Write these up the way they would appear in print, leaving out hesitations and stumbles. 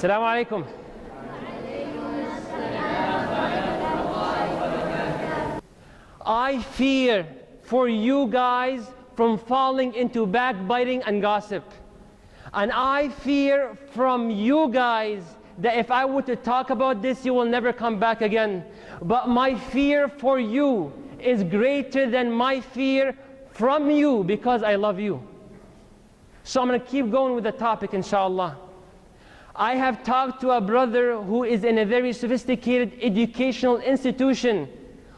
Assalamu alaikum. I fear for you guys from falling into backbiting and gossip. And I fear from you guys that if I were to talk about this, you will never come back again. But my fear for you is greater than my fear from you because I love you. So I'm going to keep going with the topic, inshallah. I have talked to a brother who is in a very sophisticated educational institution,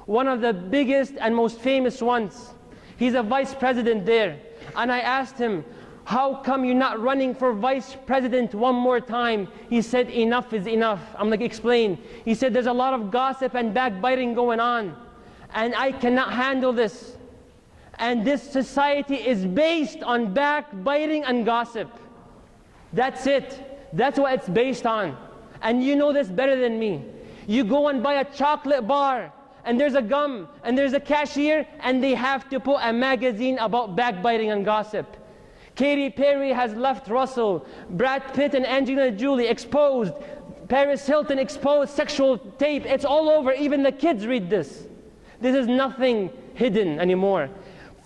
one of the biggest and most famous ones. He's a vice president there. And I asked him, how come you're not running for vice president one more time? He said, enough is enough. I'm like, explain. He said, there's a lot of gossip and backbiting going on, and I cannot handle this. And this society is based on backbiting and gossip. That's it. That's what it's based on. And you know this better than me. You go and buy a chocolate bar, and there's a gum, and there's a cashier, and they have to put a magazine about backbiting and gossip. Katy Perry has left Russell. Brad Pitt and Angelina Jolie exposed. Paris Hilton exposed sexual tape. It's all over. Even the kids read this. This is nothing hidden anymore.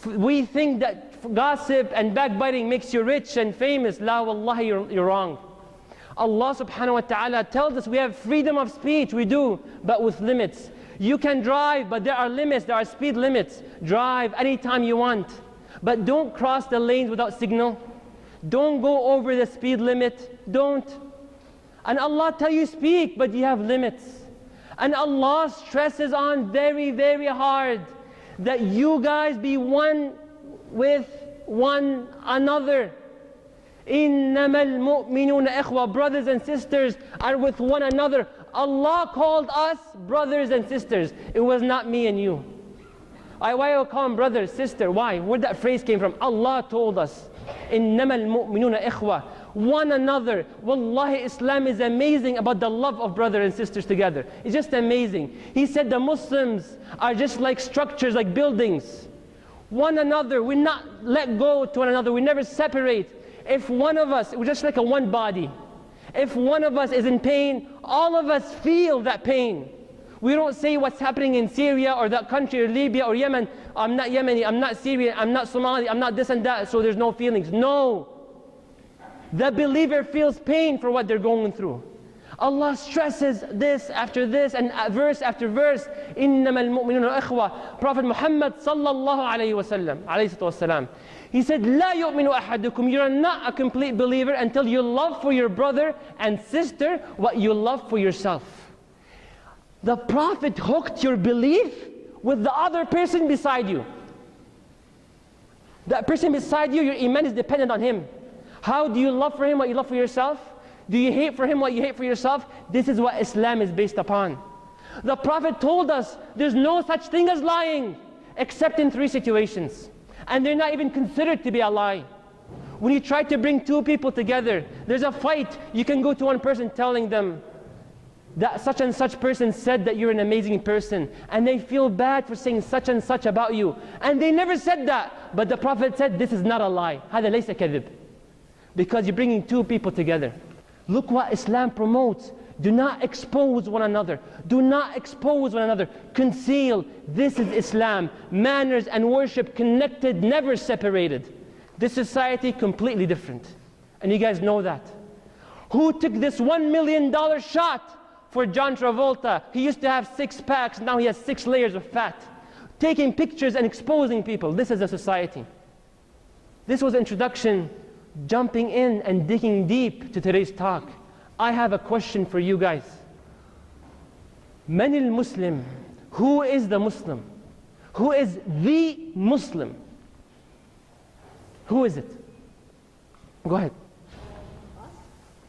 We think that gossip and backbiting makes you rich and famous. La wallahi, you're wrong. Allah subhanahu wa ta'ala tells us we have freedom of speech. We do, but with limits. You can drive, but there are limits. There are speed limits. Drive anytime you want. But don't cross the lanes without signal. Don't go over the speed limit. Don't. And Allah tell you speak, but you have limits. And Allah stresses on very, very hard that you guys be one with one another. إِنَّمَا الْمُؤْمِنُونَ إِخْوَةً. Brothers and sisters are with one another. Allah called us brothers and sisters. It was not me and you. Why do I call them brother, sister? Why? Where that phrase came from? Allah told us. إِنَّمَا الْمُؤْمِنُونَ إِخْوَةً. One another. Wallahi, Islam is amazing about the love of brothers and sisters together. It's just amazing. He said the Muslims are just like structures, like buildings. One another. We not let go to one another. We never separate. If one of us, we're just like a one body. If one of us is in pain, all of us feel that pain. We don't say what's happening in Syria or that country or Libya or Yemen. I'm not Yemeni, I'm not Syrian, I'm not Somali, I'm not this and that, so there's no feelings. No. The believer feels pain for what they're going through. Allah stresses this after this and verse after verse. إِنَّمَا الْمُؤْمِنُونَ إِخْوَةً. Prophet Muhammad sallallahu alayhi wa sallam, alayhi wasallam, he said, لَا يُؤْمِنُ أَحَدُكُمْ. You're not a complete believer until you love for your brother and sister what you love for yourself. The Prophet hooked your belief with the other person beside you. That person beside you, your iman is dependent on him. How do you love for him what you love for yourself? Do you hate for him what you hate for yourself? This is what Islam is based upon. The Prophet told us there's no such thing as lying except in 3 situations. And they're not even considered to be a lie. When you try to bring 2 people together, there's a fight, you can go to one person telling them that such and such person said that you're an amazing person, and they feel bad for saying such and such about you. And they never said that, but the Prophet said this is not a lie. هذا ليس كذب. Because you're bringing 2 people together. Look what Islam promotes. Do not expose one another. Do not expose one another. Conceal. This is Islam. Manners and worship connected, never separated. This society completely different. And you guys know that. Who took this $1 million shot for John Travolta? He used to have 6 packs, now he has 6 layers of fat. Taking pictures and exposing people. This is a society. This was introduction, jumping in and digging deep to today's talk. I have a question for you guys. Man al-Muslim? Who is the Muslim? Who is the Muslim? Who is it? Go ahead.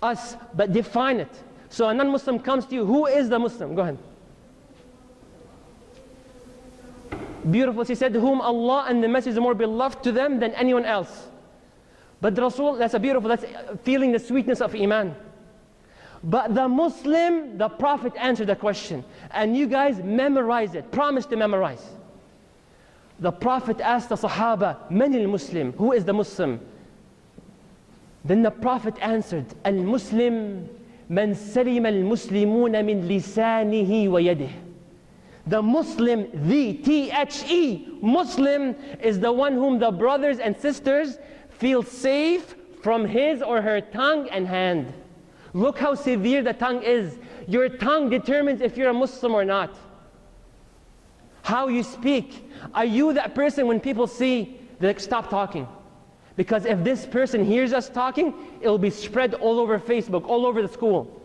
Us, but define it. So a non-Muslim comes to you, who is the Muslim? Go ahead. Beautiful, she said, whom Allah and the Message are more beloved to them than anyone else. But the Rasul, that's a beautiful, that's feeling the sweetness of Iman. But the Muslim, the Prophet answered the question. And you guys memorize it, promise to memorize. The Prophet asked the Sahaba, Man al-Muslim? Who is the Muslim? Then the Prophet answered, Al-Muslim من سلم المسلمون من لسانه ويده. The Muslim, the T-H-E, Muslim is the one whom the brothers and sisters feel safe from his or her tongue and hand. Look how severe the tongue is. Your tongue determines if you're a Muslim or not. How you speak. Are you that person when people see, they're like, stop talking? Because if this person hears us talking, it'll be spread all over Facebook, all over the school.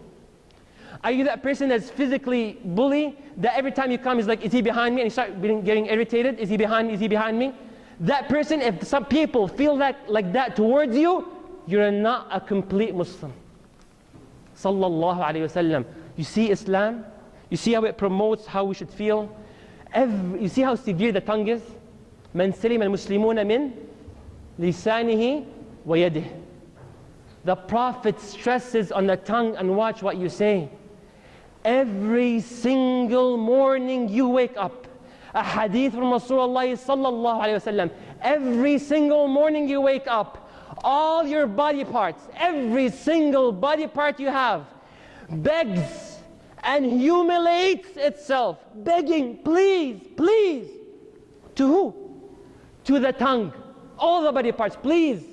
Are you that person that's physically bully, that every time you come, he's like, is he behind me? And you start getting irritated. Is he behind me? Is he behind me? That person, if some people feel that like that towards you, you're not a complete Muslim. Sallallahu alayhi wasallam. You see Islam? You see how it promotes how we should feel? You see how severe the tongue is? من سلم المسلمون من لسانه ويده. The Prophet stresses on the tongue, and watch what you say. Every single morning you wake up. A hadith from Rasulullah sallallahu alayhi wasallam. Every single morning you wake up, all your body parts, every single body part you have, begs and humiliates itself, begging, please, please. To who? To the tongue. All the body parts, please.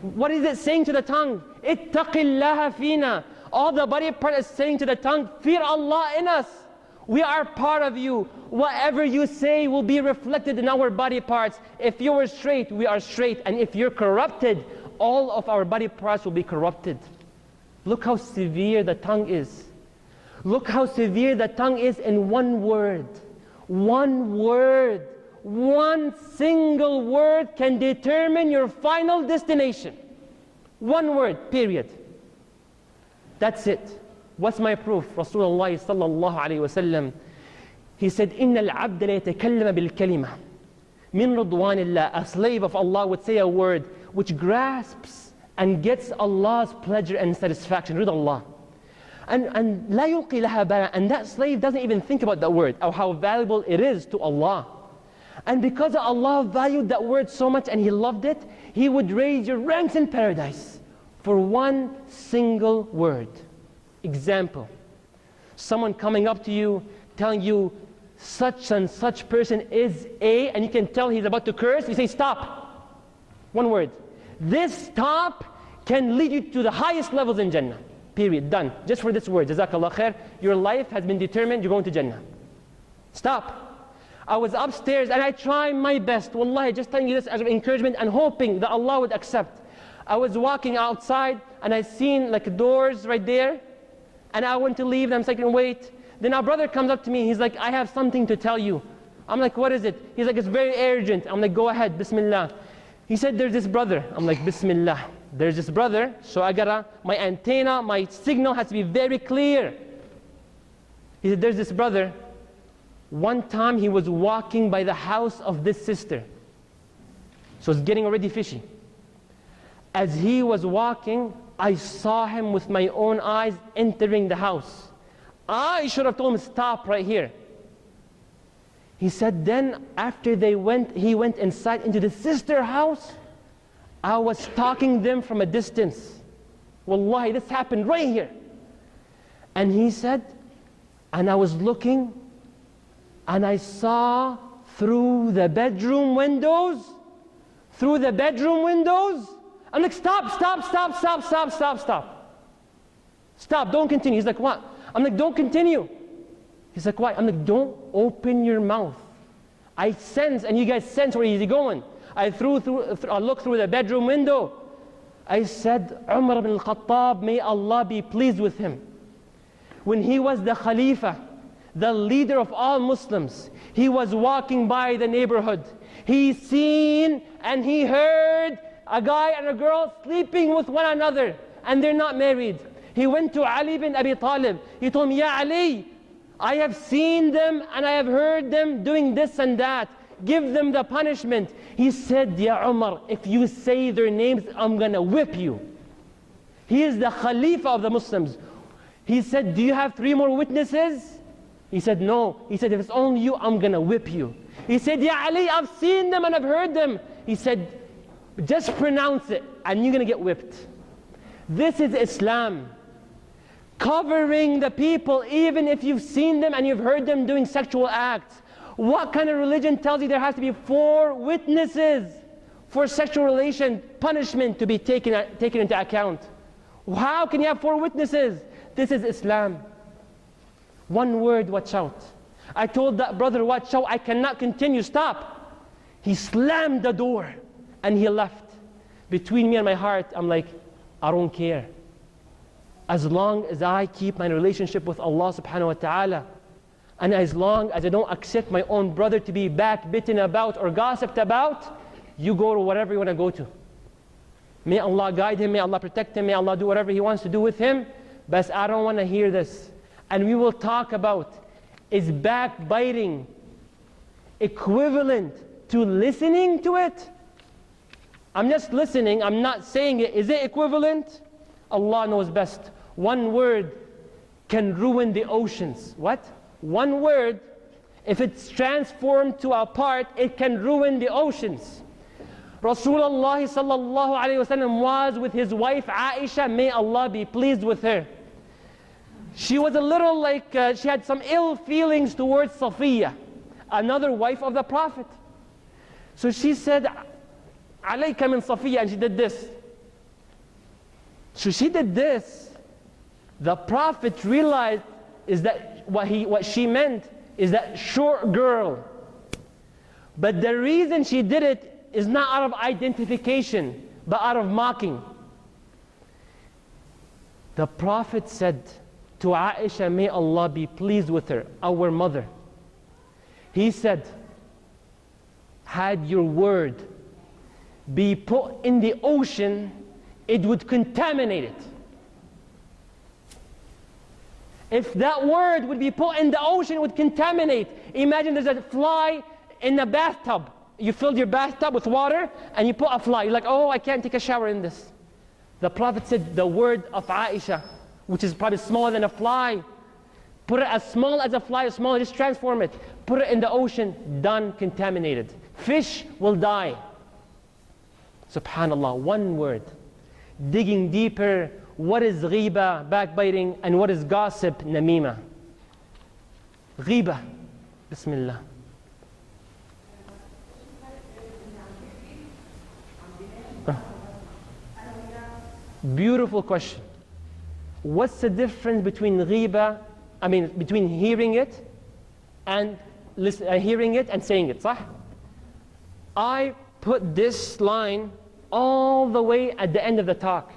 What is it saying to the tongue? Ittaqillaha fina. All the body part is saying to the tongue, fear Allah in us. We are part of you. Whatever you say will be reflected in our body parts. If you are straight, we are straight. And if you're corrupted, all of our body parts will be corrupted. Look how severe the tongue is. Look how severe the tongue is in one word. One word. One single word can determine your final destination. One word, period. That's it. What's my proof? Rasulullah sallallahu alayhi wasallam, he said, إِنَّ الْعَبْدَ لَيَتَكَلَّمَ بِالْكَلِمَةِ مِنْ رَضْوَانِ اللَّهِ. A slave of Allah would say a word which grasps and gets Allah's pleasure and satisfaction. Rid Allah. And لَا يُلْقِي لَهَا بَالًا. And that slave doesn't even think about that word or how valuable it is to Allah. And because Allah valued that word so much and He loved it, He would raise your ranks in paradise for one single word. Example, someone coming up to you, telling you, such and such person is A, and you can tell he's about to curse, you say, stop. One word. This stop can lead you to the highest levels in Jannah. Period. Done. Just for this word. Jazakallah khair. Your life has been determined, you're going to Jannah. Stop. I was upstairs and I tried my best. Wallahi, just telling you this as an encouragement and hoping that Allah would accept. I was walking outside and I seen like doors right there. And I went to leave and I'm saying, wait. Then our brother comes up to me. He's like, I have something to tell you. I'm like, what is it? He's like, it's very urgent. I'm like, go ahead, Bismillah. He said, there's this brother. I'm like, Bismillah. There's this brother. So I gotta, my antenna, my signal has to be very clear. He said, there's this brother. One time he was walking by the house of this sister. So it's getting already fishy. As he was walking, I saw him with my own eyes entering the house. I should have told him, stop right here. He said, then after he went inside into the sister house, I was stalking them from a distance. Wallahi, this happened right here. And he said, and I was looking, and I saw through the bedroom windows, I'm like, stop. Stop, don't continue. He's like, what? I'm like, don't continue. He's like, why? I'm like, don't open your mouth. I sense, and you guys sense where he's going. I looked through the bedroom window. I said, Umar ibn al-Khattab, may Allah be pleased with him. When he was the Khalifa, the leader of all Muslims, he was walking by the neighborhood. He seen and he heard a guy and a girl sleeping with one another, and they're not married. He went to Ali bin Abi Talib. He told him, Ya Ali, I have seen them and I have heard them doing this and that. Give them the punishment. He said, Ya Umar, if you say their names, I'm going to whip you. He is the Khalifa of the Muslims. He said, do you have 3 more witnesses? He said, no. He said, if it's only you, I'm going to whip you. He said, Ya Ali, I've seen them and I've heard them. He said, just pronounce it and you're going to get whipped. This is Islam. covering the people even if you've seen them and you've heard them doing sexual acts. What kind of religion tells you there has to be 4 witnesses for sexual relation punishment to be taken into account? How can you have 4 witnesses? This is Islam. One word, watch out. I told that brother, watch out, I cannot continue, stop. He slammed the door and he left. Between me and my heart, I'm like, I don't care. As long as I keep my relationship with Allah subhanahu wa ta'ala, and as long as I don't accept my own brother to be backbitten about or gossiped about, you go to whatever you want to go to. May Allah guide him, may Allah protect him, may Allah do whatever He wants to do with him, but I don't want to hear this. And we will talk about, is backbiting equivalent to listening to it? I'm just listening, I'm not saying it. Is it equivalent? Allah knows best. One word can ruin the oceans. What? One word, if it's transformed to a part, it can ruin the oceans. Rasulullah sallallahu alayhi wasallam was with his wife Aisha, may Allah be pleased with her. She was a little like, she had some ill feelings towards Safiya, another wife of the Prophet. So she said, alayka min Safiya, and she did this. So she did this. The Prophet realized is that what she meant is that short girl. But the reason she did it is not out of identification, but out of mocking. The Prophet said to Aisha, may Allah be pleased with her, our mother. He said, had your word be put in the ocean, it would contaminate it. If that word would be put in the ocean, it would contaminate. Imagine there's a fly in a bathtub. You filled your bathtub with water and you put a fly. You're like, oh, I can't take a shower in this. The Prophet said the word of Aisha, which is probably smaller than a fly, put it as small as a fly, as small, just transform it. Put it in the ocean, done, contaminated. Fish will die. Subhanallah, one word. Digging deeper, what is ghiba, backbiting, and what is gossip, namima? Ghiba, Bismillah. Beautiful question. What's the difference between ghiba, between hearing it and saying it, صح? I put this line all the way at the end of the talk.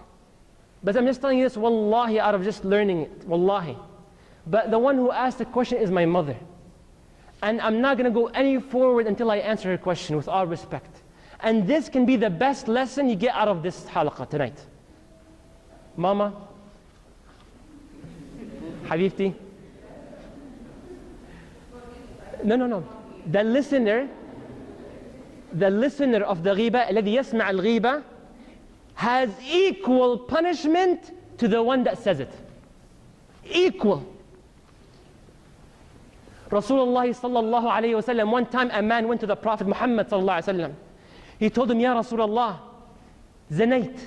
But I'm just telling you this, wallahi, out of just learning it, wallahi. But the one who asked the question is my mother. And I'm not going to go any forward until I answer her question with all respect. And this can be the best lesson you get out of this halaqah tonight. Mama, Habibti. No. The listener of the ghiba, الذي يسمع الغيبة, has equal punishment to the one that says it. Equal. Rasulullah sallallahu alayhi wa sallam, one time a man went to the Prophet Muhammad sallallahu alayhi wa sallam. He told him, Ya Rasulullah, zanayt.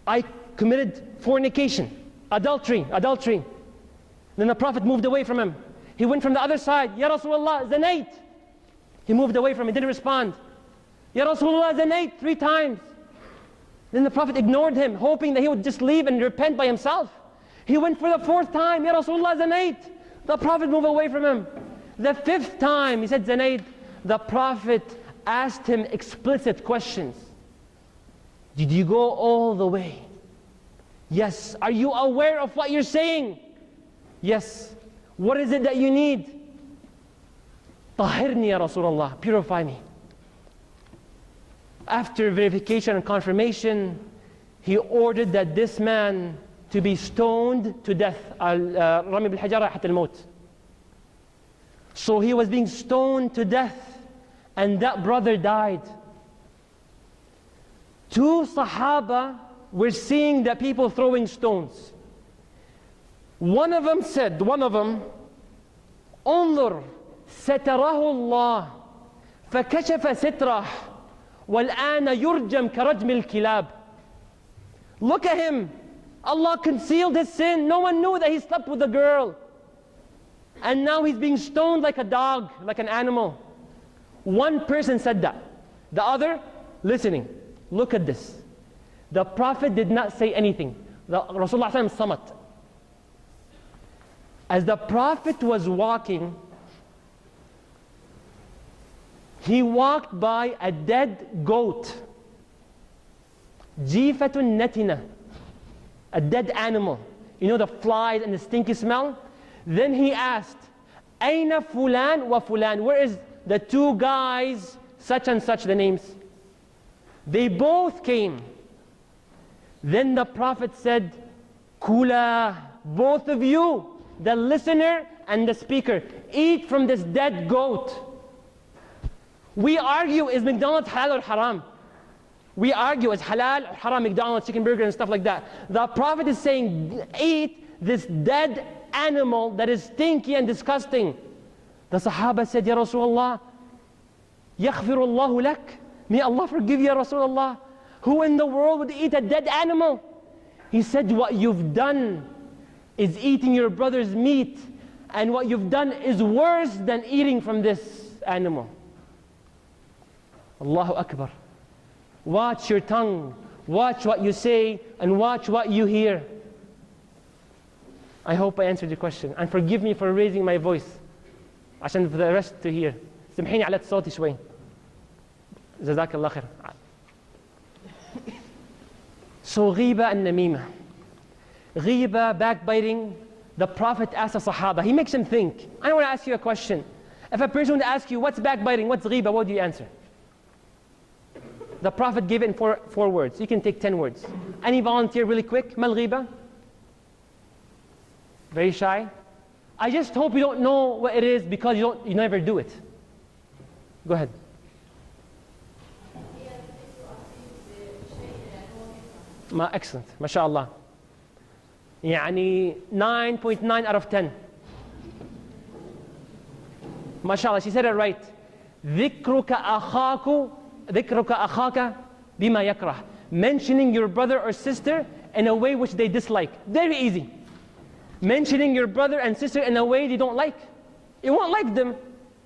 I committed fornication, adultery. Then the Prophet moved away from him. He went from the other side, Ya Rasulullah, zanayt. He moved away from him, didn't respond. Ya Rasulullah, zanayt, 3 times. Then the Prophet ignored him, hoping that he would just leave and repent by himself. He went for the 4th time, Ya Rasulullah, zanayt. The Prophet moved away from him. The 5th time, he said zanayt. The Prophet asked him explicit questions. Did you go all the way? Yes. Are you aware of what you're saying? Yes. What is it that you need? Tahirni ya Rasulullah, purify me. After verification and confirmation, he ordered that this man to be stoned to death. Rami bil hajara hatta al-maut. So he was being stoned to death, and that brother died. 2 Sahaba were seeing the people throwing stones. One of them said, انظر ستره الله فكشف ستره والآن يرجم كرجم الكلاب. Look at him. Allah concealed his sin. No one knew that he slept with a girl. And now he's being stoned like a dog, like an animal. One person said that. The other, listening. Look at this. The Prophet did not say anything. Rasulullah samat. As the Prophet was walking, he walked by a dead goat. Jifatun natina. A dead animal. You know the flies and the stinky smell? Then he asked, Aina fulan wa fulan? Where is the two guys, such and such, the names? They both came. Then the Prophet said, Kula, both of you, the listener and the speaker, eat from this dead goat. We argue, is McDonald's halal or haram? We argue, is halal or haram, McDonald's, chicken burger and stuff like that. The Prophet is saying, eat this dead animal that is stinky and disgusting. The Sahaba said, Ya Rasulullah, Yaghfirullahu lak. May Allah forgive you, Ya Rasulullah. Who in the world would eat a dead animal? He said, what you've done is eating your brother's meat, and what you've done is worse than eating from this animal. Allahu Akbar. Watch your tongue, watch what you say, and watch what you hear. I hope I answered your question, and forgive me for raising my voice عشان for the rest to hear. سامحيني على صوتي شوي. جزاك الله خير. So ghiba and namima. Ghiba, backbiting. The Prophet asked a Sahaba. He makes him think. I want to ask you a question. If a person would ask you, what's backbiting, what's ghiba, what do you answer? The Prophet gave it in four words. You can take 10 words. Any volunteer really quick? Mal ghiba? Very shy? I just hope you don't know what it is because you never do it. Go ahead. Excellent. MashaAllah. يعني 9.9 out of 10. MashaAllah, she said it right. ذكرك أخاك بما يكره. Mentioning your brother or sister in a way which they dislike. Very easy. Mentioning your brother and sister in a way they don't like. You won't like them.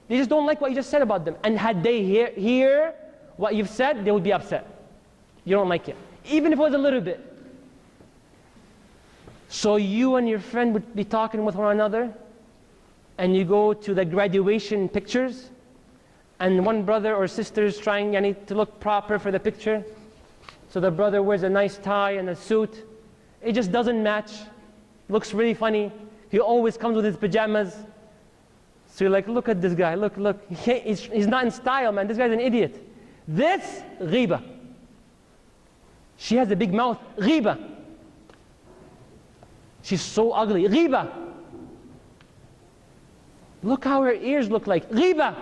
They just don't like what you just said about them. And had they hear what you've said, they would be upset. You don't like it. Even if it was a little bit. So you and your friend would be talking with one another, and you go to the graduation pictures, and one brother or sister is trying to look proper for the picture. So the brother wears a nice tie and a suit. It just doesn't match. Looks really funny. He always comes with his pajamas. So you're like, look at this guy, look. He's not in style, man. This guy's an idiot. This, ghiba. She has a big mouth, ghiba. She's so ugly, ghiba. Look how her ears look like, ghiba.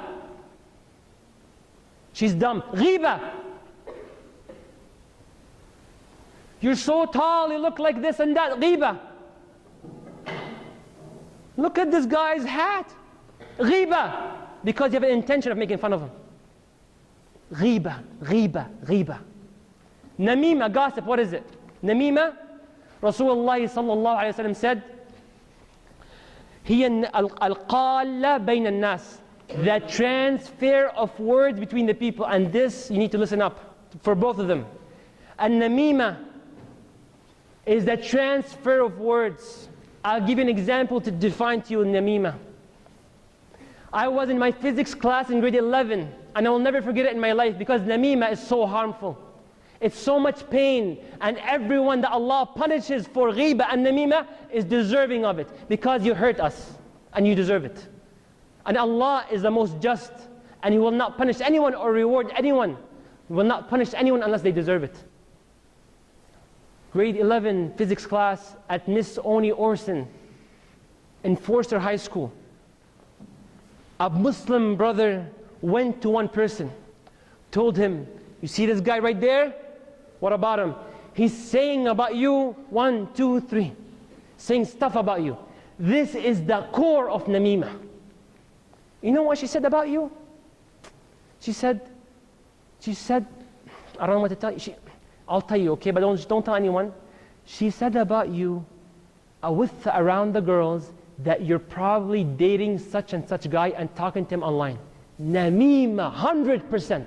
She's dumb, ghiba. You're so tall, you look like this and that, ghiba. Look at this guy's hat, ghiba. Because you have an intention of making fun of him. Ghiba, ghiba, ghiba. Namima, gossip, what is it? Namima, Rasulullah sallallahu alayhi wa sallam said, هي القالة بين الناس. The transfer of words between the people. And this, you need to listen up for both of them. And namima is the transfer of words. I'll give you an example to define to you namima. I was in my physics class in grade 11, and I will never forget it in my life because namima is so harmful. It's so much pain, and everyone that Allah punishes for ghiba and namima is deserving of it because you hurt us and you deserve it. And Allah is the most just, and He will not punish anyone or reward anyone. He will not punish anyone unless they deserve it. Grade 11 physics class at Miss Oni Orson in Forster High School. A Muslim brother went to one person, told him, you see this guy right there? What about him? He's saying about you 1, 2, 3. Saying stuff about you. This is the core of namima. You know what she said about you? She said, I don't know what to tell you. I'll tell you, okay, but don't tell anyone. she said about you around the girls that you're probably dating such and such guy and talking to him online. Namima, 100%.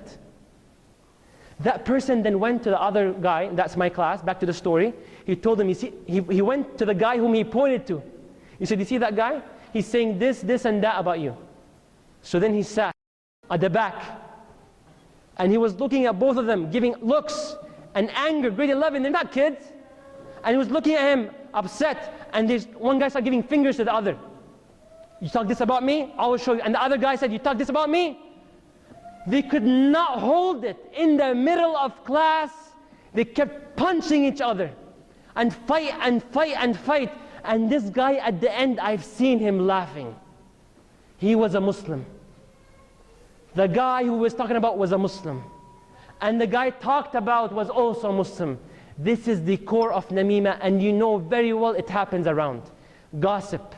That person then went to the other guy, that's my class, back to the story. He told him, you see, he went to the guy whom he pointed to. He said, you see that guy? He's saying this, this and that about you. So then he sat at the back. And he was looking at both of them, giving looks and anger, grade 11, they're not kids. And he was looking at him, upset. And one guy started giving fingers to the other. You talk this about me? I will show you. And the other guy said, you talk this about me? They could not hold it. In the middle of class, they kept punching each other. And fight and fight and fight. And this guy at the end, I've seen him laughing. He was a Muslim. The guy who was talking about was a Muslim. And the guy talked about was also a Muslim. This is the core of namima, and you know very well it happens around. Gossip.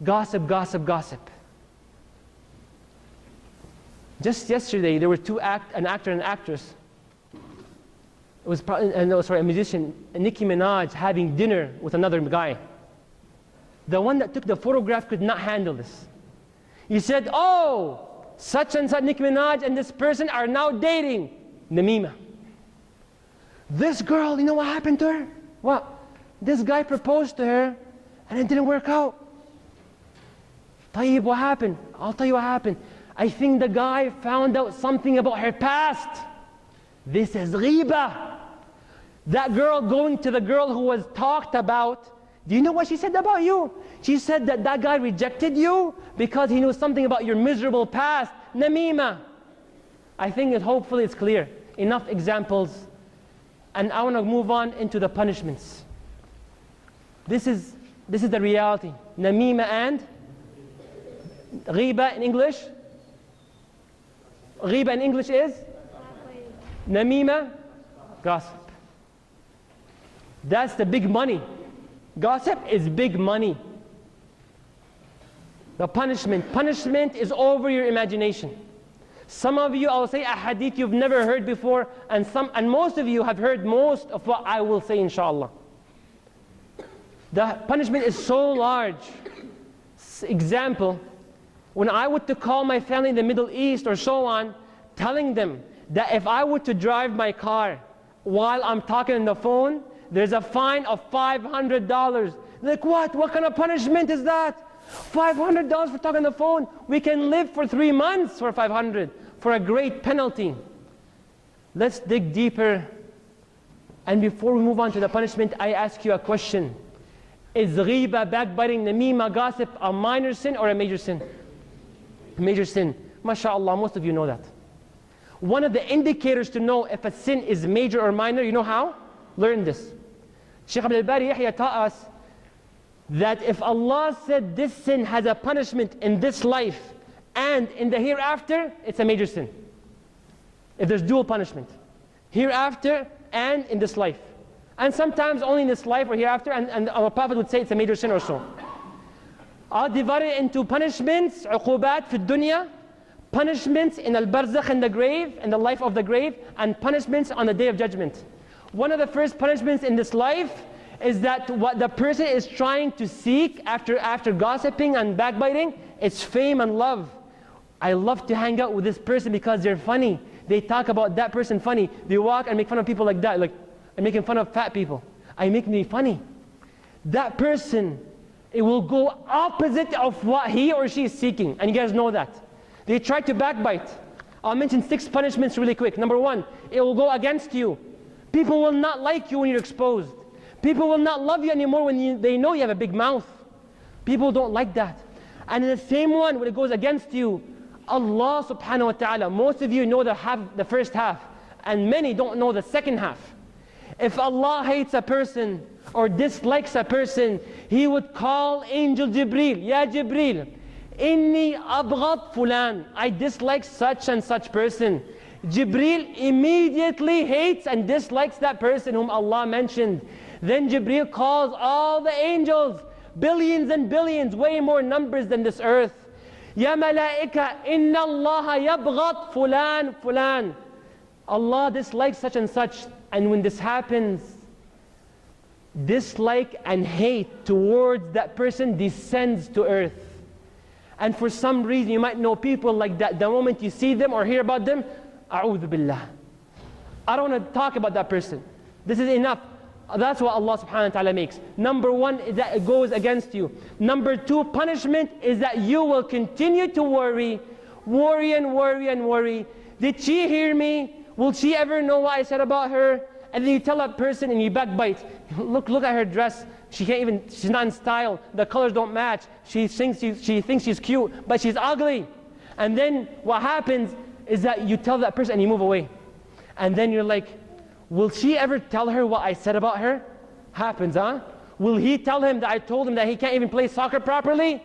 Gossip, gossip, gossip. Just yesterday, there were an actor and actress. It was a musician, Nicki Minaj, having dinner with another guy. The one that took the photograph could not handle this. He said, oh, such and such Nicki Minaj and this person are now dating. Namima. This girl, you know what happened to her? What? This guy proposed to her and it didn't work out. Tayyib, what happened? I'll tell you what happened. I think the guy found out something about her past. This is ghiba. That girl going to the girl who was talked about, do you know what she said about you? She said that that guy rejected you because he knew something about your miserable past. Namima. I think hopefully it's clear. Enough examples. And I want to move on into the punishments. This is the reality. Namima and ghiba in English. Ghiba in English is? Namima, gossip. That's the big money. Gossip is big money. The punishment is over your imagination. Some of you, I will say a hadith you've never heard before, and most of you have heard most of what I will say, inshallah. The punishment is so large. Example, when I were to call my family in the Middle East or so on, telling them that if I were to drive my car while I'm talking on the phone, there's a fine of $500. Like, what? What kind of punishment is that? $500 for talking on the phone? We can live for 3 months for $500, for a great penalty. Let's dig deeper. And before we move on to the punishment, I ask you a question. Is ghiba, backbiting, namima, gossip a minor sin or a major sin? A major sin. MashaAllah, most of you know that. One of the indicators to know if a sin is major or minor, you know how? Learn this. Shaykh Abdul Bari Yahya taught us that if Allah said this sin has a punishment in this life and in the hereafter, it's a major sin. If there's dual punishment, hereafter and in this life. And sometimes only in this life or hereafter, and our Prophet would say it's a major sin or so. I'll divide it into punishments, uqubat fi dunya, punishments in al-barzakh, in the grave, in the life of the grave, and punishments on the day of judgment. One of the first punishments in this life is that what the person is trying to seek after gossiping and backbiting, it's fame and love. I love to hang out with this person because they're funny. They talk about that person funny. They walk and make fun of people like that, like I'm making fun of fat people. I make me funny. That person, it will go opposite of what he or she is seeking, and you guys know that. They try to backbite. I'll mention 6 punishments really quick. Number 1, it will go against you. People will not like you when you're exposed. People will not love you anymore when they know you have a big mouth. People don't like that. And in the same one, when it goes against you, Allah subhanahu wa ta'ala, most of you know the first half, and many don't know the second half. If Allah hates a person or dislikes a person, He would call Angel Jibreel, Ya Jibreel, Inni abghad fulan, I dislike such and such person. Jibreel immediately hates and dislikes that person whom Allah mentioned. Then Jibreel calls all the angels, billions and billions, way more numbers than this earth. Ya malaika, inna Allah yabghad fulan fulan. Allah dislikes such and such. And when this happens, dislike and hate towards that person descends to earth. And for some reason, you might know people like that. The moment you see them or hear about them, A'udhu Billah. I don't want to talk about that person. This is enough. That's what Allah subhanahu wa ta'ala makes. Number one is that it goes against you. Number two, punishment is that you will continue to worry and worry and worry. Did she hear me? Will she ever know what I said about her? And then you tell that person and you backbite. Look at her dress. She's not in style. The colors don't match. She thinks she's cute, but she's ugly. And then what happens is that you tell that person and you move away. And then you're like, will she ever tell her what I said about her? Happens, huh? Will he tell him that I told him that he can't even play soccer properly?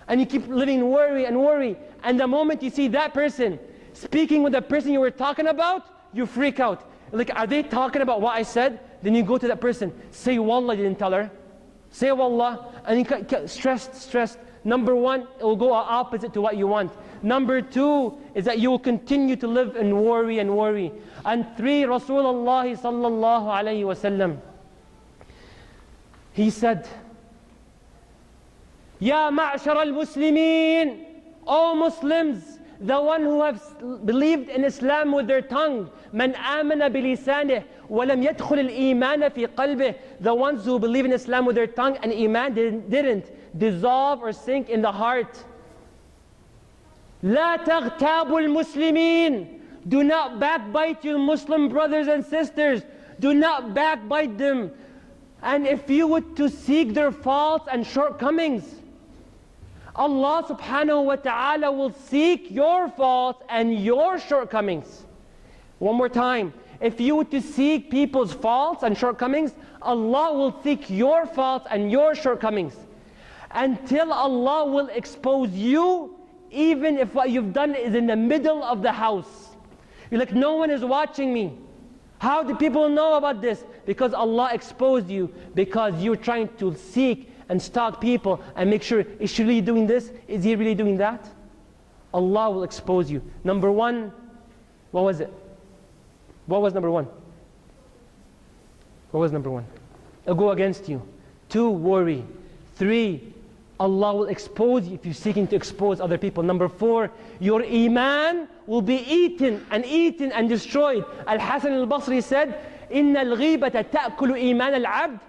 And you keep living in worry and worry. And the moment you see that person speaking with the person you were talking about, you freak out. Like, are they talking about what I said? Then you go to that person, say Wallah, I didn't tell her. Say Wallah, and you get stressed. Number one, it will go opposite to what you want. Number two is that you will continue to live in worry and worry. And three, Rasulullah sallallahu alayhi wasallam, he said, Ya ma'ashara al-Muslimin, O Muslims, the one who have believed in Islam with their tongue, man amana bilisanih walam yadkhul al-iman fi qalbih, the ones who believe in Islam with their tongue and iman didn't dissolve or sink in the heart. La taghtabu al-Muslimin, do not backbite your Muslim brothers and sisters. Do not backbite them. And if you were to seek their faults and shortcomings, Allah subhanahu wa ta'ala will seek your faults and your shortcomings. One more time. If you were to seek people's faults and shortcomings, Allah will seek your faults and your shortcomings. Until Allah will expose you, even if what you've done is in the middle of the house. You're like, no one is watching me. How do people know about this? Because Allah exposed you, because you're trying to seek and stalk people and make sure, is she really doing this? Is he really doing that? Allah will expose you. Number one, what was it? What was number one? What was number one? It'll go against you. Two, worry. Three, Allah will expose you if you're seeking to expose other people. Number four, your iman will be eaten and destroyed. Al-Hasan al-Basri said, إِنَّ الْغِيبَةَ تَأْكُلُ إِيمَانَ الْعَبْدِ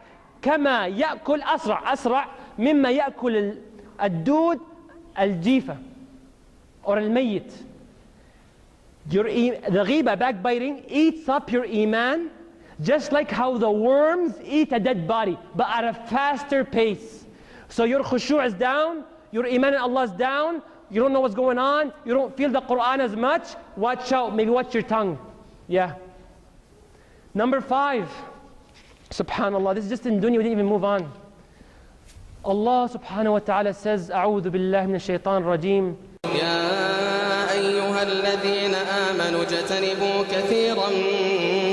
كما يأكل أسرع مما يأكل الدود الجيفة or الميت. The ghiba, backbiting, eats up your iman just like how the worms eat a dead body, but at a faster pace. So your khushu' is down, your iman in Allah is down, you don't know what's going on, you don't feel the Quran as much. Watch out, maybe watch your tongue. Yeah. Number five, subhanallah, this is just in dunya, we didn't even move on. Allah subhanahu wa ta'ala says, أعوذ بالله من الشيطان الرجيم. يا أيها الذين آمنوا اجتنبوا كثيرا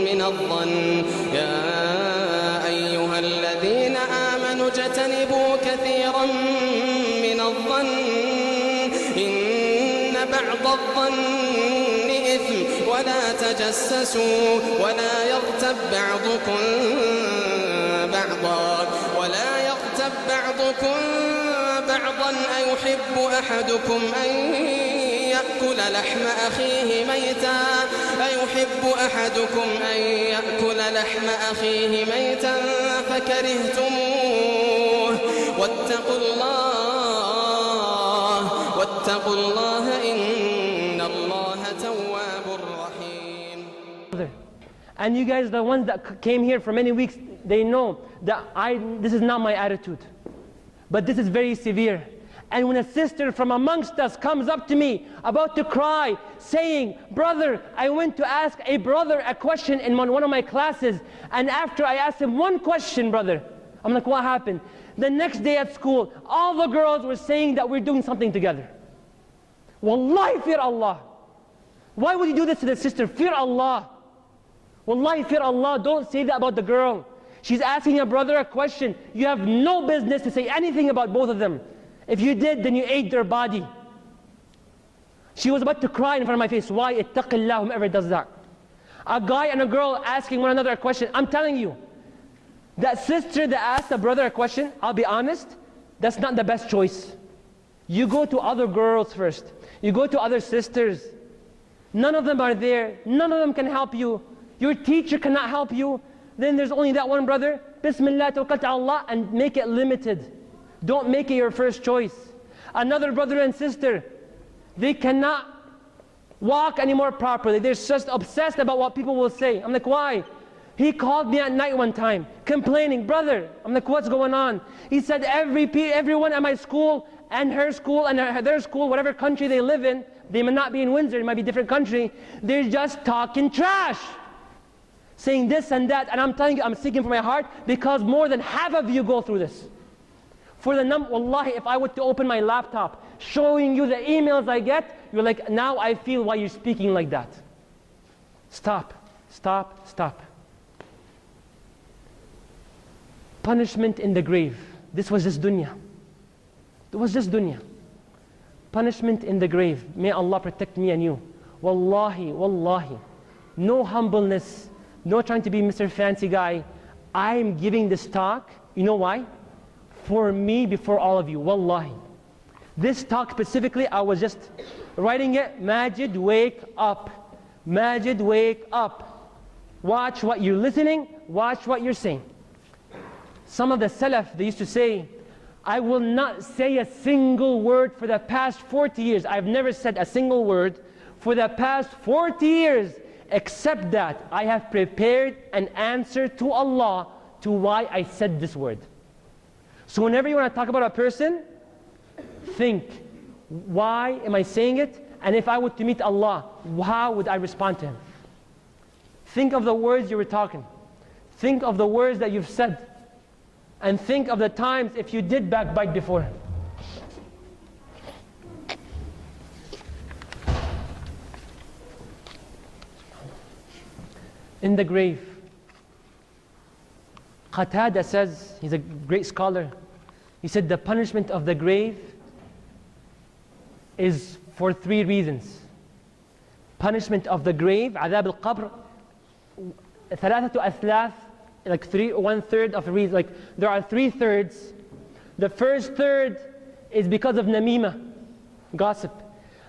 من الظن يا أيها الذين آمنوا اجتنبوا كثيرا من الظن إن بعض الظن إثم ولا تجسسوا ولا يغتب بعضكم بعضا أيحب أحدكم أن يأكل لحم أخيه ميتا فكرهتموه واتقوا الله إن الله تواب رحيم. And you guys, the ones that came here for many weeks, they know that this is not my attitude. But this is very severe. And when a sister from amongst us comes up to me, about to cry, saying, brother, I went to ask a brother a question in one of my classes, and after I asked him one question, brother, I'm like, what happened? The next day at school, all the girls were saying that we're doing something together. Wallahi, fear Allah. Why would you do this to the sister? Fear Allah. Wallahi, fear Allah. Don't say that about the girl. She's asking her brother a question. You have no business to say anything about both of them. If you did, then you ate their body. She was about to cry in front of my face. Why? Ittaqillah, whomever does that. A guy and a girl asking one another a question. I'm telling you, That sister that asked the brother a question, I'll be honest, that's not the best choice. You go to other girls first. You go to other sisters. None of them are there. None of them can help you. Your teacher cannot help you. Then there's only that one brother. Bismillah, tawakkaltu ala Allah, and make it limited. Don't make it your first choice. Another brother and sister, they cannot walk anymore properly. They're just obsessed about what people will say. I'm like, why? He called me at night one time, complaining, brother. I'm like, what's going on? He said everyone at my school and her school and their school, whatever country they live in, they may not be in Windsor, it might be a different country, they're just talking trash. Saying this and that, and I'm telling you, I'm speaking from my heart, because more than half of you go through this. For the wallahi, if I were to open my laptop, showing you the emails I get, you're like, now I feel why you're speaking like that. Stop, stop, stop. Punishment in the grave. This was just dunya. It was just dunya. Punishment in the grave. May Allah protect me and you. Wallahi, wallahi. No humbleness, no trying to be Mr. Fancy Guy. I'm giving this talk, you know why? For me before all of you, wallahi. This talk specifically, I was just writing it, Majed, wake up. Majed, wake up. Watch what you're listening, watch what you're saying. Some of the Salaf, they used to say, I will not say a single word for the past 40 years. I've never said a single word for the past 40 years, except that I have prepared an answer to Allah to why I said this word. So whenever you want to talk about a person, think, why am I saying it? And if I were to meet Allah, how would I respond to Him? Think of the words you were talking. Think of the words that you've said. And think of the times if you did backbite before. In the grave, Qatada says, he's a great scholar, he said the punishment of the grave is for 3 reasons. Punishment of the grave, عذاب القبر, ثلاثة أثلاث, like 1/3 of a reason. Like there are 3/3. The first third is because of namima, gossip.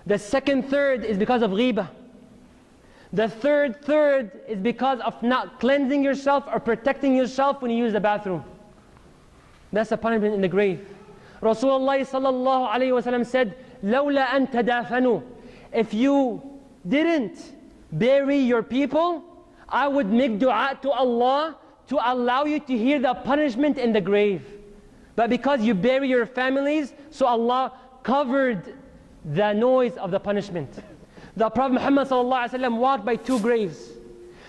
The second third is because of ghiba. The third is because of not cleansing yourself or protecting yourself when you use the bathroom. That's a punishment in the grave. Rasulullah sallallahu alayhi wa sallam said, لَوْلَا أَن تَدَافَنُوا. If you didn't bury your people, I would make dua to Allah to allow you to hear the punishment in the grave. But because you bury your families, so Allah covered the noise of the punishment. The Prophet Muhammad ﷺ walked by 2 graves.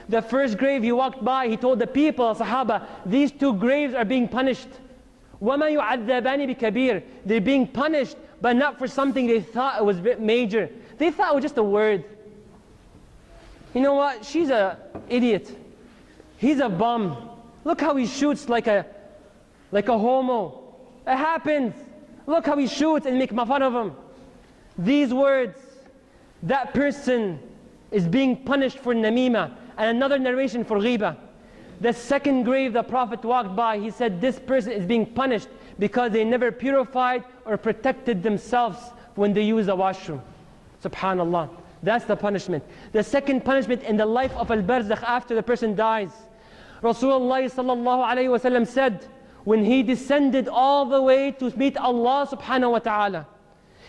The first grave he walked by, he told the people, Sahaba, these 2 graves are being punished. وَمَا يُعَذَّبَانِ بِكَبِيرٍ. They're being punished, but not for something they thought it was major. They thought it was just a word. You know what? She's an idiot. He's a bum. Look how he shoots like a homo. It happens. Look how he shoots and make fun of him. These words, that person is being punished for namima. And another narration for ghiba. The second grave the Prophet walked by, he said this person is being punished because they never purified or protected themselves when they use the washroom. Subhanallah. That's the punishment. The second punishment in the life of al-barzakh after the person dies. Rasulullah sallallahu alayhi wa sallam said, when he descended all the way to meet Allah subhanahu wa ta'ala,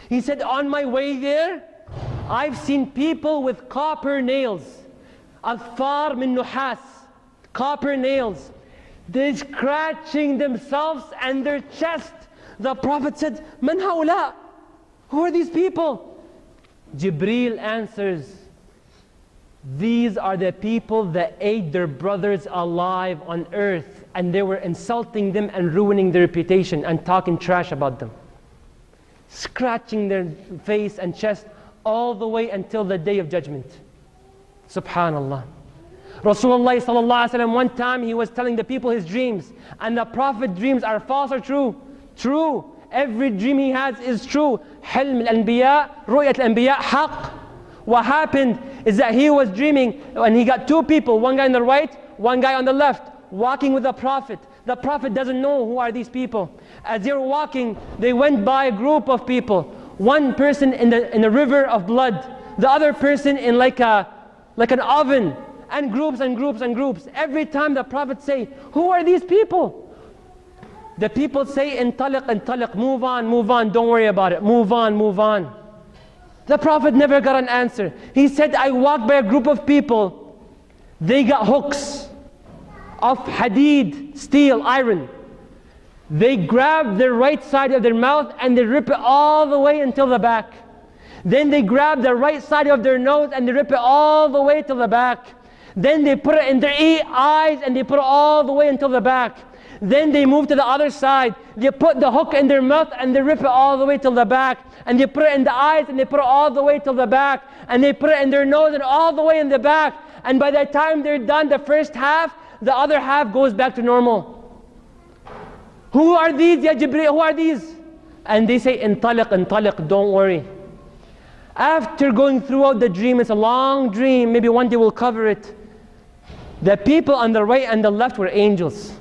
he said, on my way there, I've seen people with copper nails. Adfar min nuhas. Copper nails. They're scratching themselves and their chest. The Prophet said, Man haula? Who are these people? Jibreel answers, these are the people that ate their brothers alive on earth, and they were insulting them and ruining their reputation and talking trash about them. Scratching their face and chest all the way until the day of judgment. Subhanallah. Rasulullah sallallahu alaihi wasallam, one time he was telling the people his dreams, and the Prophet's dreams are false or true? True. Every dream he has is true. Hilm al-anbiya, ru'yat al-anbiya, haqq. What happened is that he was dreaming and he got 2 people, one guy on the right, one guy on the left, walking with the Prophet. The Prophet doesn't know who are these people. As they were walking, they went by a group of people. One person in a river of blood, the other person in like an oven, and groups and groups and groups. Every time the Prophet say, who are these people? The people say, intaliq, move on, don't worry about it, move on. The Prophet never got an answer. He said, I walked by a group of people, they got hooks of hadid, steel, iron. They grab the right side of their mouth and they rip it all the way until the back. Then they grab the right side of their nose and they rip it all the way till the back. Then they put it in their eyes and they put it all the way until the back. Then they move to the other side. They put the hook in their mouth and they rip it all the way till the back. And they put it in the eyes and they put it all the way till the back. And they put it in their nose and all the way in the back. And by the time they're done the first half, the other half goes back to normal. Who are these, Ya Jibreel? Who are these? And they say, intaliq, don't worry. After going throughout the dream, it's a long dream, maybe one day we'll cover it. The people on the right and the left were angels.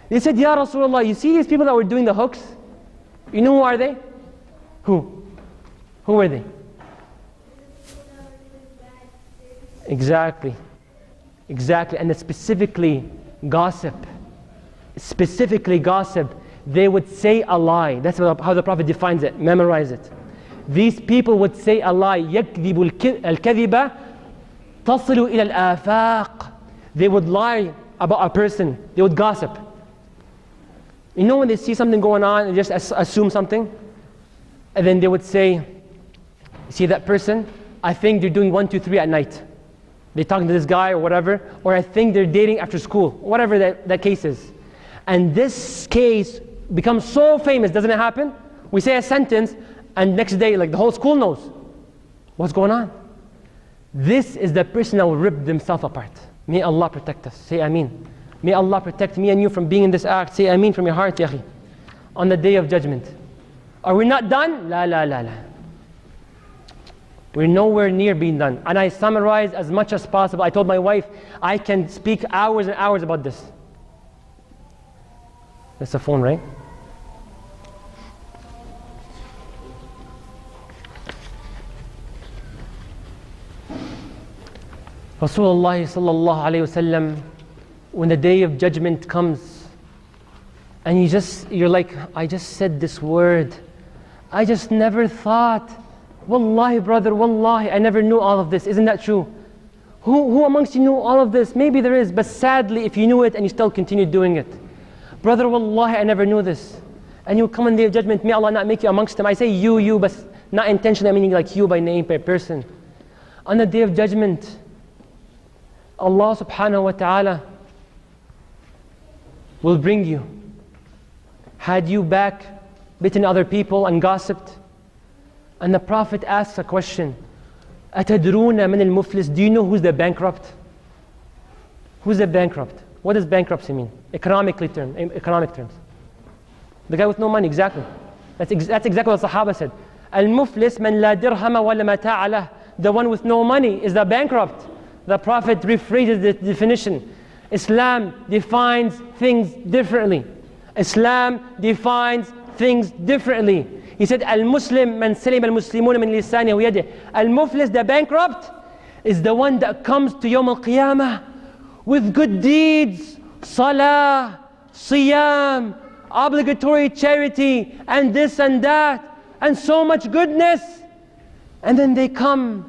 They said, Ya Rasulullah, you see these people that were doing the hooks? You know who are they? Who? Who were they? Exactly. And it's specifically gossip. Specifically gossip. They would say a lie. That's how the Prophet defines it. Memorize it. These people would say a lie. يَكْذِبُ الْكَذِبَ تَصِلُ إِلَى الْآفَاقِ. They would lie about a person. They would gossip. You know when they see something going on, they just assume something? And then they would say, see that person? I think they're doing 1, 2, 3 at night. They're talking to this guy or whatever. Or I think they're dating after school. Whatever that case is. And this case becomes so famous, doesn't it happen? We say a sentence, and next day, like the whole school knows what's going on. This is the person that will rip themselves apart. May Allah protect us. Say Ameen. May Allah protect me and you from being in this act. Say Ameen from your heart, Ya akhi. On the day of judgment. Are we not done? La. We're nowhere near being done. And I summarize as much as possible. I told my wife, I can speak hours and hours about this. That's the phone, right? Rasulullah sallallahu alayhi wasallam, when the day of judgment comes, and you're like, I just said this word. I just never thought. Wallahi, brother, wallahi, I never knew all of this. Isn't that true? Who amongst you knew all of this? Maybe there is, but sadly, if you knew it and you still continue doing it. Brother, wallahi, I never knew this. And you come on the day of judgment, may Allah not make you amongst them. I say you, but not intentionally, I mean like you by name, by person. On the day of judgment, Allah subhanahu wa ta'ala will bring you. Had you bitten other people and gossiped? And the Prophet asks a question. أَتَدْرُونَ مِنَ الْمُفْلِسِ. Do you know who's the bankrupt? Who's the bankrupt? What does bankruptcy mean? Economic terms. The guy with no money, exactly. That's exactly what the Sahaba said. Al-Muflis man la dirhama wa la mata'a lah. The one with no money is the bankrupt. The Prophet rephrases the definition. Islam defines things differently. He said, Al-Muslim man salim al-Muslimun min lisani wa yadih. Al-Muflis, the bankrupt, is the one that comes to Yawm al-Qiyamah with good deeds, salah, siyam, obligatory charity, and this and that, and so much goodness. And then they come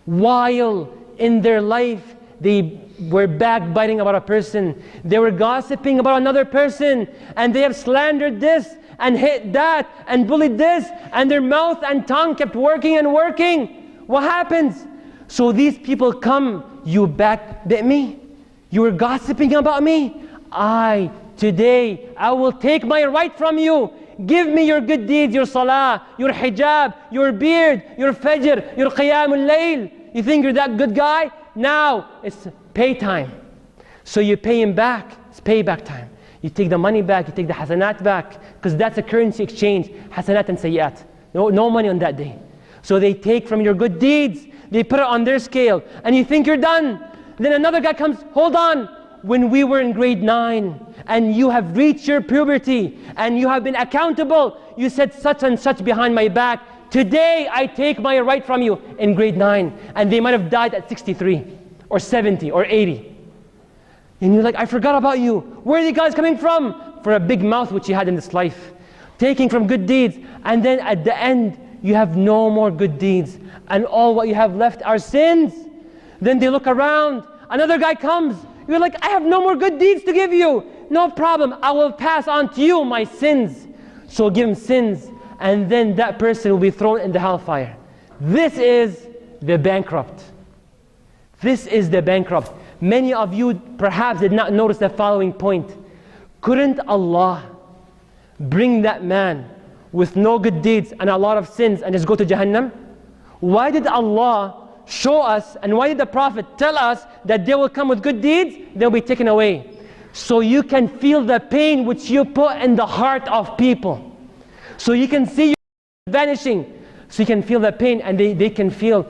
while in their life they were backbiting about a person, they were gossiping about another person, and they have slandered this and hit that and bullied this, and their mouth and tongue kept working and working. What happens? So these people come, you backbit me, you were gossiping about me. Today I will take my right from you. Give me your good deeds, your salah, your hijab, your beard, your fajr, your qiyamul layl. You think you're that good guy? Now it's pay time. So you pay him back. It's payback time. You take the money back, you take the hasanat back, because that's a currency exchange, hasanat and sayyat. No money on that day. So they take from your good deeds, they put it on their scale, and you think you're done. Then another guy comes, hold on, when we were in grade 9 and you have reached your puberty and you have been accountable, you said such and such behind my back. Today I take my right from you in grade 9. And they might have died at 63 or 70 or 80. And you're like, I forgot about you. Where are you guys coming from? For a big mouth which you had in this life. Taking from good deeds. And then at the end, you have no more good deeds. And all what you have left are sins. Then they look around. Another guy comes. You're like, I have no more good deeds to give you. No problem. I will pass on to you my sins. So give him sins. And then that person will be thrown in the hellfire. This is the bankrupt. This is the bankrupt. Many of you perhaps did not notice the following point. Couldn't Allah bring that man with no good deeds and a lot of sins and just go to Jahannam? Why did Allah show us, and why did the Prophet tell us that they will come with good deeds, they'll be taken away? So you can feel the pain which you put in the heart of people. So you can see you vanishing. So you can feel the pain, and they can feel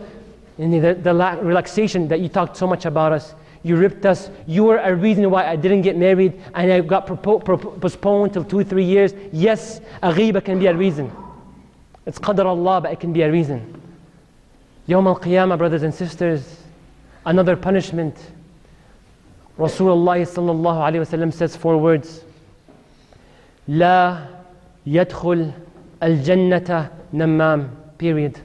the relaxation that you talked so much about us. You ripped us. You were a reason why I didn't get married and I got postponed till 2-3 years. Yes, a ghiba can be a reason. It's qadar Allah, but it can be a reason. Yawm al-Qiyamah, brothers and sisters, another punishment. Rasulullah sallallahu alayhi wa sallam says 4 words. La yadkhul al-jannata nammam. Period.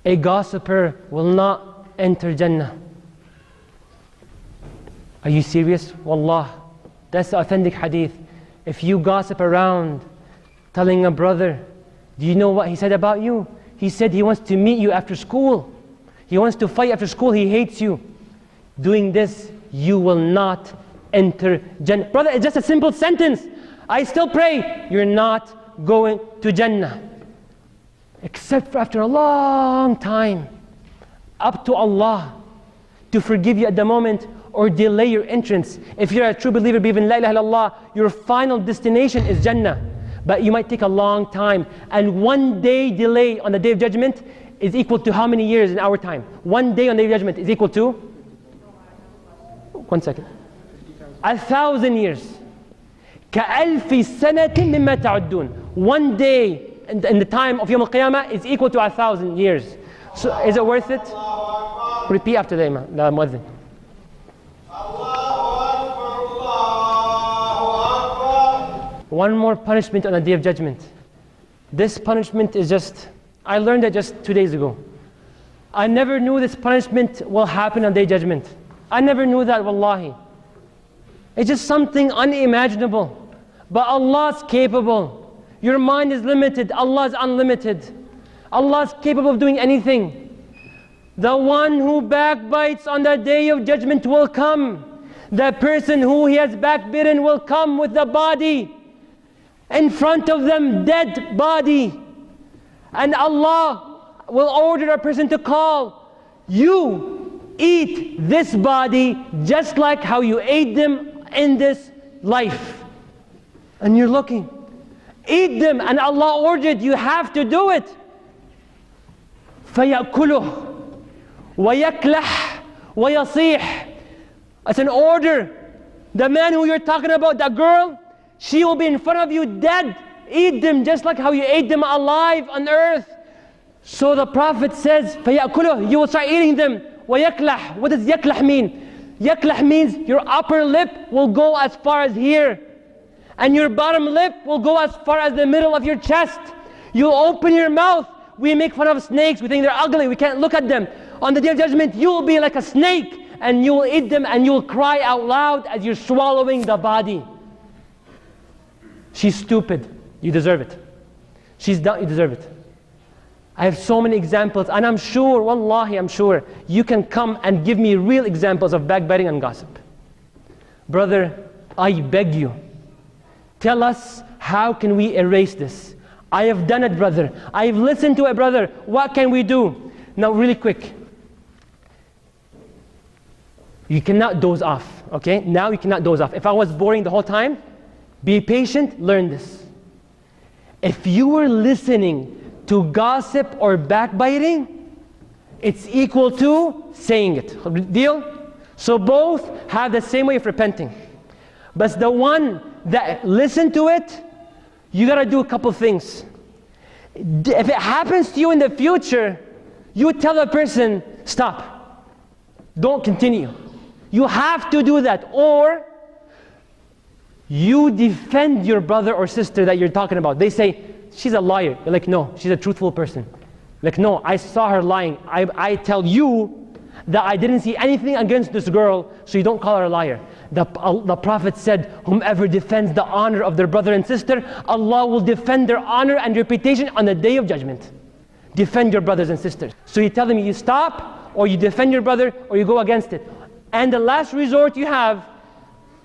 A gossiper will not enter Jannah. Are you serious? Wallah, that's the authentic hadith. If you gossip around, telling a brother, do you know what he said about you? He said he wants to meet you after school. He wants to fight after school. He hates you. Doing this, you will not enter Jannah. Brother, it's just a simple sentence. I still pray. You're not going to Jannah. Except for after a long time. Up to Allah to forgive you at the moment or delay your entrance. If you're a true believer, believe in La ilaha illallah, your final destination is Jannah. But you might take a long time. And 1 day delay on the Day of Judgment is equal to how many years in our time? 1 day on the Day of Judgment is equal to? 1 second. 1,000 years. كَأَلْفِ سَنَةٍ مِمَّا تَعُدُّونَ. 1 day in the time of Yawm al-Qiyamah is equal to 1,000 years. So is it worth it? Repeat after the Imam, the Muazzin. One more punishment on the Day of Judgment. This punishment is just, I learned it just 2 days ago. I never knew this punishment will happen on Day of Judgment. I never knew that, wallahi. It's just something unimaginable. But Allah's capable. Your mind is limited. Allah is unlimited. Allah is capable of doing anything. The one who backbites on the Day of Judgment will come. The person who he has backbitten will come with the body. In front of them, dead body. And Allah will order a person to call, you eat this body just like how you ate them in this life. And you're looking. Eat them, and Allah ordered, you have to do it. فَيَأْكُلُهُ وَيَكْلَحْ وَيَصِيحْ. It's an order. The man who you're talking about, that girl, she will be in front of you dead. Eat them just like how you ate them alive on earth. So the Prophet says, فَيَأْكُلُهُ, you will start eating them. وَيَكْلَحْ. What does yaklah mean? Yaklah means your upper lip will go as far as here. And your bottom lip will go as far as the middle of your chest. You'll open your mouth. We make fun of snakes. We think they're ugly. We can't look at them. On the Day of Judgment, you will be like a snake. And you will eat them and you will cry out loud as you're swallowing the body. She's stupid. You deserve it. She's dumb. You deserve it. I have so many examples. And I'm sure, wallahi, I'm sure, you can come and give me real examples of backbiting and gossip. Brother, I beg you. Tell us, how can we erase this? I have done it, brother. I've listened to it, brother. What can we do? Now, really quick. You cannot doze off, okay? Now you cannot doze off. If I was boring the whole time, be patient, learn this. If you were listening to gossip or backbiting, it's equal to saying it. Deal? So both have the same way of repenting. But the one that listen to it, you gotta do a couple things. If it happens to you in the future, you tell the person, stop. Don't continue. You have to do that. Or you defend your brother or sister that you're talking about. They say, she's a liar. You're like, no, she's a truthful person. Like, no, I saw her lying. I tell you that I didn't see anything against this girl, so you don't call her a liar. The Prophet said, whomever defends the honor of their brother and sister, Allah will defend their honor and reputation on the day of judgment. Defend your brothers and sisters. So you tell them you stop, or you defend your brother, or you go against it. And the last resort you have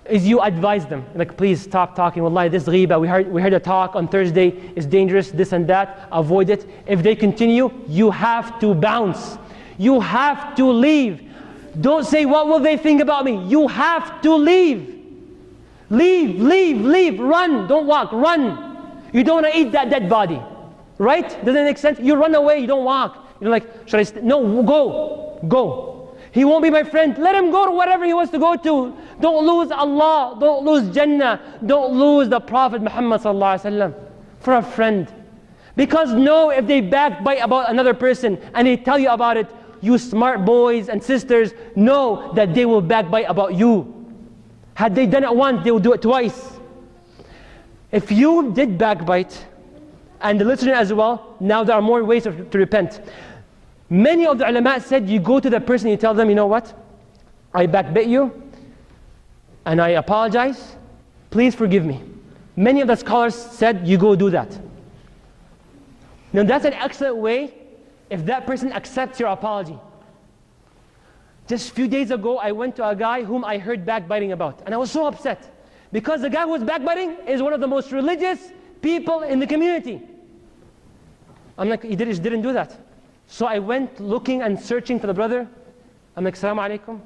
is you advise them. Like, please stop talking. Wallahi, this ghiba, we heard a talk on Thursday, is dangerous, this and that, avoid it. If they continue, you have to bounce. You have to leave. Don't say, what will they think about me? You have to leave. Leave, run, don't walk, run. You don't want to eat that dead body, right? Doesn't it make sense? You run away, you don't walk. You're like, should I no, go. He won't be my friend. Let him go to whatever he wants to go to. Don't lose Allah, don't lose Jannah, don't lose the Prophet Muhammad sallallahu alaihi wasallam for a friend. Because no, if they backbite about another person and they tell you about it, you smart boys and sisters know that they will backbite about you. Had they done it once, they will do it twice. If you did backbite, and the listener as well, now there are more ways to repent. Many of the ulama said, you go to the person, you tell them, you know what? I backbit you, and I apologize. Please forgive me. Many of the scholars said, you go do that. Now that's an excellent way if that person accepts your apology. Just a few days ago, I went to a guy whom I heard backbiting about, and I was so upset because the guy who was backbiting is one of the most religious people in the community. I'm like, he didn't do that. So I went looking and searching for the brother. I'm like, Assalamu alaikum.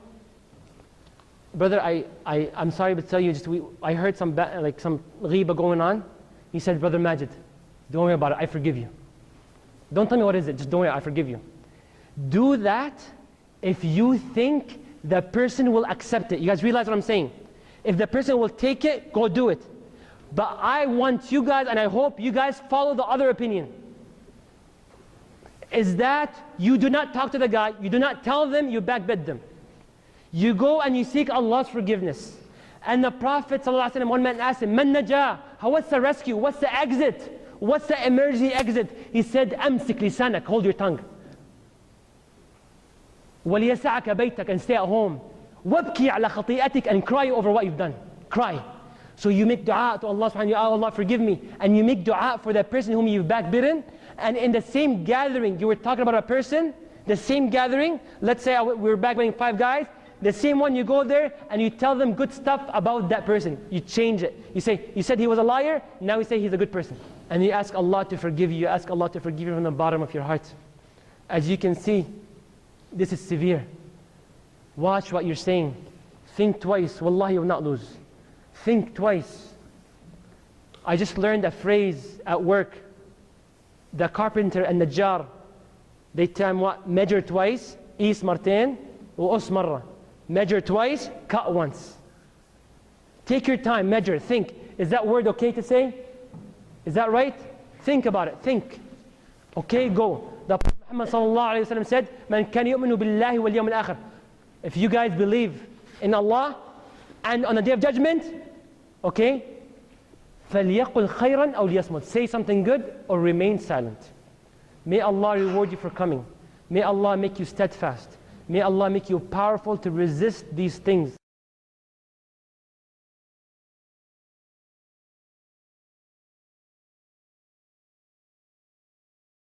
Brother, I'm sorry to tell you, I heard some ghiba going on. He said, Brother Majed, don't worry about it, I forgive you. Don't tell me what is it, just don't worry, I forgive you. Do that if you think the person will accept it. You guys realize what I'm saying? If the person will take it, go do it. But I want you guys, and I hope you guys follow the other opinion, is that you do not talk to the guy, you do not tell them you backbid them. You go and you seek Allah's forgiveness. And the Prophet ﷺ, one man asked him, Man najah? What's the rescue? What's the exit? What's the emergency exit? He said, Amsik lisanak, hold your tongue. وَلِيَسَعَكَ بَيْتَكَ, and stay at home. وَابْكِي عَلَى خَطِيئَتِكَ, and cry over what you've done. Cry. So you make dua to Allah subhanahu wa ta'ala, Allah forgive me. And you make dua for that person whom you've backbidden. And in the same gathering, you were talking about a person, the same gathering, let's say we were backbiting 5 guys, the same one, you go there and you tell them good stuff about that person. You change it. You say, you said he was a liar, now you say he's a good person. And you ask Allah to forgive you. You ask Allah to forgive you from the bottom of your heart. As you can see, this is severe. Watch what you're saying. Think twice. Wallahi, you will not lose. Think twice. I just learned a phrase at work. The carpenter and the jar, they tell him what? Measure twice, qis martain, وقص مرة. Measure twice, cut once. Take your time, measure, think. Is that word okay to say? Is that right? Think about it, think. Okay, go. The Prophet Muhammad sallallahu alayhi wa sallam said, Man kan yu'minu billahi wal yawm al-akhir. If you guys believe in Allah and on the day of judgment, okay, فَلْيَقُلْ خَيْرًا أَوْ لِيَصْمُتْ. Say something good or remain silent. May Allah reward you for coming. May Allah make you steadfast. May Allah make you powerful to resist these things.